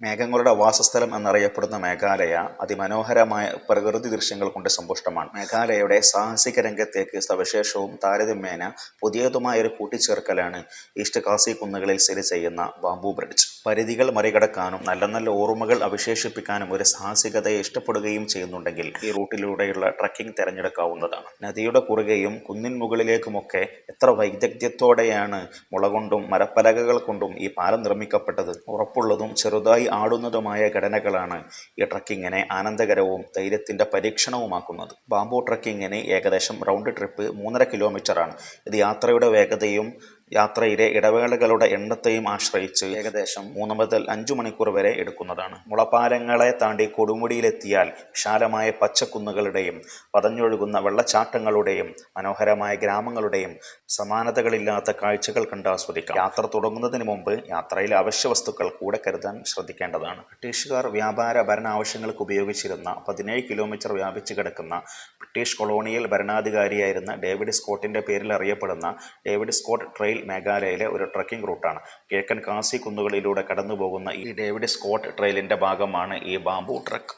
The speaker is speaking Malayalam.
മേഘങ്ങളുടെ വാസസ്ഥലം എന്നറിയപ്പെടുന്ന മേഘാലയ അതിമനോഹരമായ പ്രകൃതി ദൃശ്യങ്ങൾ കൊണ്ട് സമ്പുഷ്ടമാണ്. മേഘാലയയുടെ സാഹസിക രംഗത്തേക്ക് സവിശേഷവും താരതമ്യേന പുതിയതുമായൊരു കൂട്ടിച്ചേർക്കലാണ് ഈസ്റ്റ് ഖാസി കുന്നുകളിൽ സ്ഥിതി ചെയ്യുന്ന ബാംബു ബ്രിഡ്ജ്. പരിധികൾ മറികടക്കാനും നല്ല നല്ല ഓർമ്മകൾ അവശേഷിപ്പിക്കാനും ഒരു സാഹസികതയെ ഇഷ്ടപ്പെടുകയും ചെയ്യുന്നുണ്ടെങ്കിൽ ഈ റൂട്ടിലൂടെയുള്ള ട്രക്കിംഗ് തിരഞ്ഞെടുക്കാവുന്നതാണ്. നദിയുടെ കുറുകെയും കുന്നിൻ മുകളിലേക്കുമൊക്കെ എത്ര വൈദഗ്ധ്യത്തോടെയാണ് മുളകൊണ്ടും മരപ്പലകകൾ കൊണ്ടും ഈ പാലം നിർമ്മിക്കപ്പെട്ടത്. ഉറപ്പുള്ളതും ചെറുതായി ആടുന്നതുമായ ഘടനകളാണ് ഈ ട്രക്കിങ്ങിനെ ആനന്ദകരവും ധൈര്യത്തിന്റെ പരീക്ഷണവുമാക്കുന്നത്. ബാംബു ട്രക്കിങ്ങിന് ഏകദേശം റൗണ്ട് ട്രിപ്പ് 3.5 കിലോമീറ്ററാണ്. ഇത് യാത്രയുടെ വേഗതയും യാത്രയിലെ ഇടവേളകളുടെ എണ്ണത്തെയും ആശ്രയിച്ച് ഏകദേശം 3 മുതൽ 5 മണിക്കൂർ വരെ എടുക്കുന്നതാണ്. മുളപ്പാലങ്ങളെ താണ്ടി കൊടുമുടിയിലെത്തിയാൽ വിശാലമായ പച്ചക്കുന്നുകളുടെയും പതഞ്ഞൊഴുകുന്ന വെള്ളച്ചാട്ടങ്ങളുടെയും മനോഹരമായ ഗ്രാമങ്ങളുടെയും സമാനതകളില്ലാത്ത കാഴ്ചകൾ കണ്ട് ആസ്വദിക്കാം. യാത്ര തുടങ്ങുന്നതിന് മുമ്പ് യാത്രയിലെ അവശ്യ വസ്തുക്കൾ കൂടെ കരുതാൻ ശ്രദ്ധിക്കേണ്ടതാണ്. ബ്രിട്ടീഷുകാർ വ്യാപാര ഭരണ ആവശ്യങ്ങൾക്ക് ഉപയോഗിച്ചിരുന്ന 17 കിലോമീറ്റർ വ്യാപിച്ചു കിടക്കുന്ന ബ്രിട്ടീഷ് കൊളോണിയൽ ഭരണാധികാരിയായിരുന്ന ഡേവിഡ് സ്കോട്ടിന്റെ പേരിൽ അറിയപ്പെടുന്ന ഡേവിഡ് സ്കോട്ട് ട്രെയിൽ മേഘാലയയിലെ ഒരു ട്രക്കിംഗ് റൂട്ടാണ്. കിഴക്കൻ ഖാസി കുന്നുകളിലൂടെ കടന്നുപോകുന്ന ഈ ഡേവിഡ് സ്കോട്ട് ട്രെയിലിന്റെ ഭാഗമാണ് ഈ ബാംബു ട്രക്ക്.